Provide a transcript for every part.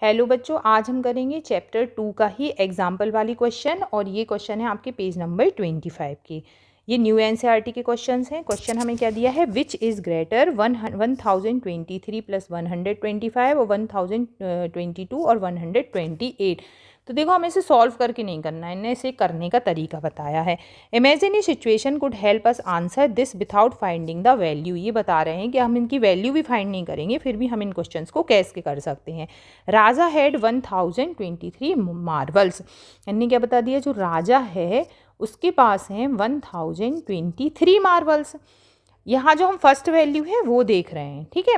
Hello बच्चों, आज हम करेंगे चैप्टर 2 का ही एग्जाम्पल वाली क्वेश्चन और ये क्वेश्चन है आपके पेज नंबर 25 के। ये न्यू एनसीईआरटी के क्वेश्चंस हैं। क्वेश्चन हमें क्या दिया है, विच इज़ ग्रेटर 1023 प्लस 125 और 1022 और 128। तो देखो, हमें इसे सॉल्व करके नहीं करना है, इन्हें इसे करने का तरीका बताया है। Imagine A situation could help us answer this without finding the value. ये बता रहे हैं कि हम इनकी वैल्यू भी फाइंड नहीं करेंगे, फिर भी हम इन क्वेश्चंस को कैसे कर सकते हैं। राजा हैड 1023 मार्बल्स। इन्हें क्या बता दिया, जो राजा है उसके पास हैं 1023 मार्बल्स। यहाँ जो हम फर्स्ट वैल्यू है वो देख रहे हैं, ठीक है।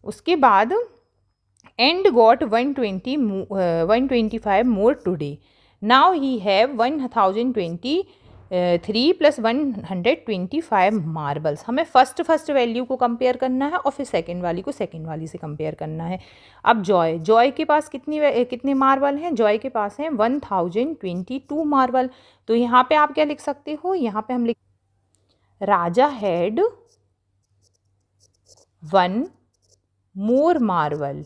उसके बाद and got 125 more today. Now he have 1023 plus 125 marbles. हमें फर्स्ट वैल्यू को कंपेयर करना है और फिर सेकंड वाली को सेकंड वाली से कंपेयर करना है। अब जॉय के पास कितने मार्बल हैं? जॉय के पास हैं 1022 मार्बल। तो यहाँ पे आप क्या लिख सकते हो, यहाँ पे हम लिख राजा हैड 1 मोर मार्बल।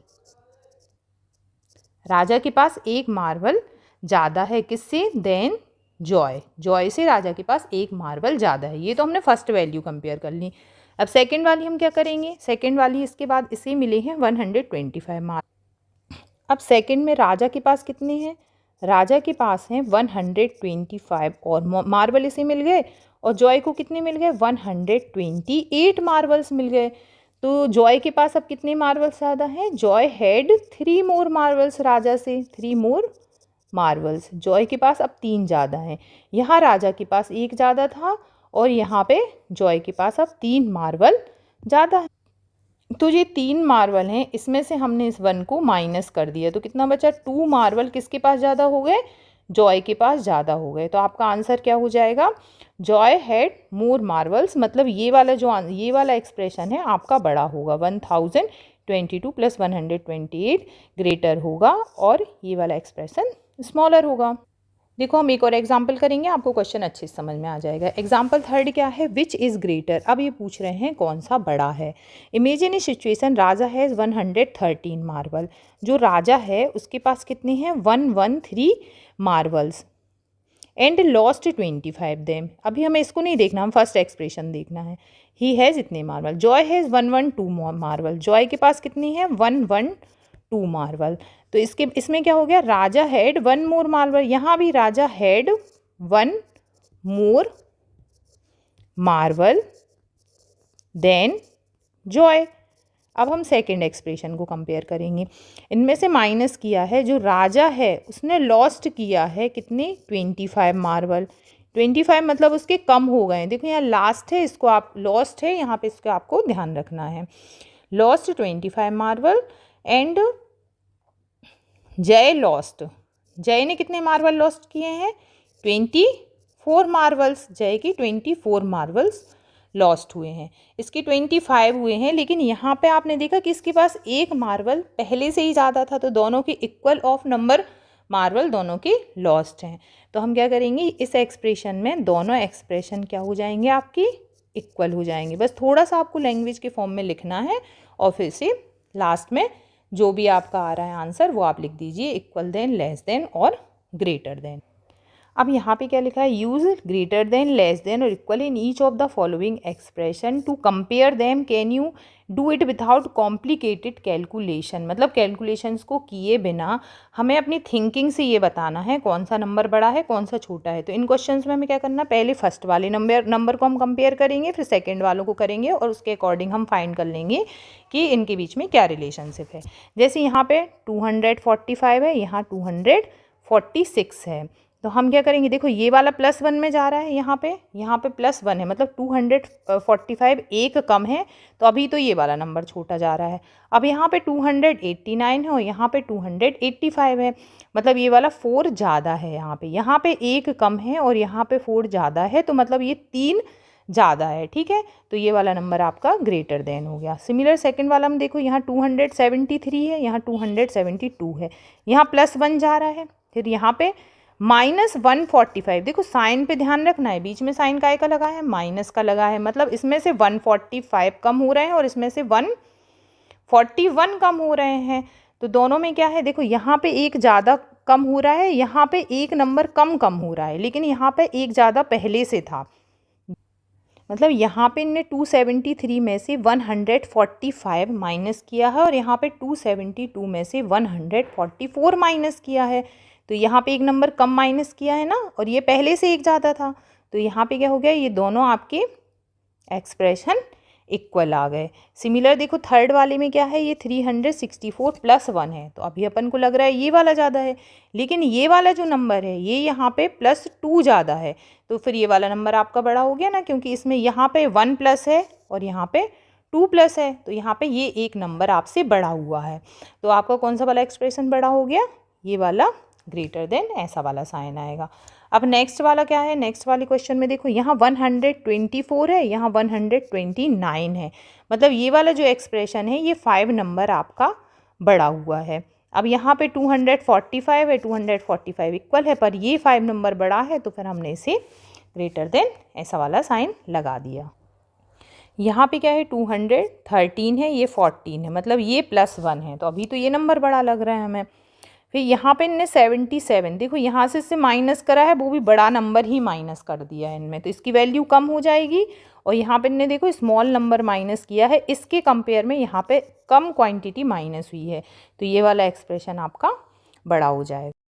राजा के पास एक मार्बल ज़्यादा है, किससे? देन जॉय से राजा के पास एक मार्बल ज़्यादा है। ये तो हमने फर्स्ट वैल्यू कंपेयर कर ली। अब सेकंड वाली हम क्या करेंगे, सेकंड वाली इसके बाद इसे मिले हैं 125 मार्बल। अब सेकंड में राजा के पास कितने हैं? राजा के पास हैं 125 और मार्बल इसे मिल गए। और जॉय को कितने मिल गए? 128 मार्बल्स मिल गए। तो जॉय के पास अब कितने मार्बल्स ज़्यादा हैं? जॉय हैड 3 मोर मार्बल्स राजा से, 3 मोर मार्बल्स। जॉय के पास अब 3 ज़्यादा हैं। यहाँ राजा के पास एक ज़्यादा था और यहाँ पे जॉय के पास अब 3 मार्बल ज़्यादा है। तो ये 3 मार्बल हैं, इसमें से हमने इस 1 को माइनस कर दिया तो कितना बचा? 2 मार्बल किसके पास ज़्यादा हो गए? जॉय के पास ज़्यादा हो गए। तो आपका आंसर क्या हो जाएगा? Joy had more marbles. मतलब ये वाला एक्सप्रेशन है आपका बड़ा होगा, 1022 प्लस 128 ग्रेटर होगा और ये वाला एक्सप्रेशन स्मॉलर होगा। देखो, हम एक और एग्जाम्पल करेंगे, आपको क्वेश्चन अच्छे से समझ में आ जाएगा। एग्जाम्पल थर्ड क्या है, विच इज़ ग्रेटर। अब ये पूछ रहे हैं कौन सा बड़ा है। Imagine A situation, Raja has 113 marble. जो राजा है उसके पास कितने हैं? 113 मार्बल्स एंड लॉस्ट 25 देम। अभी हमें इसको नहीं देखना, हम फर्स्ट एक्सप्रेशन देखना है। ही हैज़ इतने marble. Joy has 112 marble. Joy के पास कितनी है? 112 मार्बल। तो इसमें क्या हो गया? Raja had 1 more marble. यहाँ भी Raja had 1 more marble than Joy. अब हम सेकंड एक्सप्रेशन को कंपेयर करेंगे। इनमें से माइनस किया है, जो राजा है उसने लॉस्ट किया है कितने? 25 मार्बल। 25 मतलब उसके कम हो गए। देखो यहाँ लास्ट है, इसको आप लॉस्ट है, यहाँ पे इसको आपको ध्यान रखना है। लॉस्ट 25 मार्बल एंड जय लॉस्ट। जय ने कितने मार्बल लॉस्ट किए हैं? 24 मार्बल्स। जय की 24 मार्बल्स लॉस्ट हुए हैं, इसके 25 हुए हैं। लेकिन यहाँ पे आपने देखा कि इसके पास एक मार्बल पहले से ही ज़्यादा था, तो दोनों के इक्वल ऑफ नंबर मार्बल दोनों के लॉस्ट हैं। तो हम क्या करेंगे, इस एक्सप्रेशन में दोनों एक्सप्रेशन क्या हो जाएंगे? आपकी इक्वल हो जाएंगे। बस थोड़ा सा आपको लैंग्वेज के फॉर्म में लिखना है और फिर से लास्ट में जो भी आपका आ रहा है आंसर वो आप लिख दीजिए, इक्वल देन, लेस देन और ग्रेटर देन। अब यहाँ पे क्या लिखा है, use greater than, less than और equal in each of the following expression to compare them. Can you do it without complicated calculation. मतलब कैलकुलेशंस को किए बिना हमें अपनी थिंकिंग से ये बताना है कौन सा नंबर बड़ा है कौन सा छोटा है। तो इन क्वेश्चंस में हमें क्या करना, पहले फर्स्ट वाले नंबर को हम कंपेयर करेंगे, फिर सेकेंड वालों को करेंगे और उसके अकॉर्डिंग हम फाइंड कर लेंगे कि इनके बीच में क्या रिलेशनशिप है। जैसे यहाँ पे 245 है, यहाँ 246 है। तो हम क्या करेंगे, देखो ये वाला +1 में जा रहा है, यहाँ पे +1 है, मतलब 245 एक कम है, तो अभी तो ये वाला नंबर छोटा जा रहा है। अब यहाँ पे 289 है और यहाँ पे 285 है, मतलब ये वाला 4 ज़्यादा है। यहाँ पे एक कम है और यहाँ पे 4 ज़्यादा है, तो मतलब ये 3 ज़्यादा है, ठीक है। तो ये वाला नंबर आपका ग्रेटर देन हो गया। सिमिलर सेकंड वाला हम देखो, यहाँ 273 है, यहाँ 272 है, यहाँ +1 जा रहा है, फिर यहाँ पे -145। देखो साइन पे ध्यान रखना है, बीच में साइन काय का लगा है? माइनस का लगा है, मतलब इसमें से 145 कम हो रहे हैं और इसमें से 141 कम हो रहे हैं। तो दोनों में क्या है, देखो यहाँ पे एक ज़्यादा कम हो रहा है, यहाँ पे एक नंबर कम कम हो रहा है, लेकिन यहाँ पे एक ज़्यादा पहले से था। मतलब यहाँ पे इनने 273 में से 145 माइनस किया है और यहाँ पे 272 में से 144 माइनस किया है। तो यहाँ पे एक नंबर कम माइनस किया है ना, और ये पहले से एक ज़्यादा था। तो यहाँ पे क्या हो गया, ये दोनों आपके एक्सप्रेशन इक्वल आ गए। सिमिलर देखो थर्ड वाले में क्या है, ये 364 प्लस 1 है, तो अभी अपन को लग रहा है ये वाला ज़्यादा है, लेकिन ये वाला जो नंबर है ये यहाँ पे +2 ज़्यादा है, तो फिर ये वाला नंबर आपका बड़ा हो गया ना, क्योंकि इसमें यहाँ पे 1 प्लस है और यहाँ पे 2 प्लस है, तो यहाँ पे ये एक नंबर आपसे बड़ा हुआ है। तो आपका कौन सा वाला एक्सप्रेशन बड़ा हो गया, ये वाला ग्रेटर देन ऐसा वाला साइन आएगा। अब नेक्स्ट वाला क्या है, नेक्स्ट वाले क्वेश्चन में देखो यहाँ 124 है, यहाँ 129 है, मतलब ये वाला जो एक्सप्रेशन है ये 5 नंबर आपका बड़ा हुआ है। अब यहाँ पे 245 है, 245 इक्वल है, पर ये 5 नंबर बड़ा है, तो फिर हमने इसे ग्रेटर देन ऐसा वाला साइन लगा दिया। यहाँ पे क्या है 213 है, ये 14 है, मतलब ये +1 है, तो अभी तो ये नंबर बड़ा लग रहा है हमें। फिर यहाँ पे इनने 77, देखो यहाँ से इससे माइनस करा है, वो भी बड़ा नंबर ही माइनस कर दिया है इनमें, तो इसकी वैल्यू कम हो जाएगी। और यहाँ पे इनने देखो स्मॉल नंबर माइनस किया है, इसके कंपेयर में यहाँ पे कम क्वांटिटी माइनस हुई है, तो ये वाला एक्सप्रेशन आपका बड़ा हो जाएगा।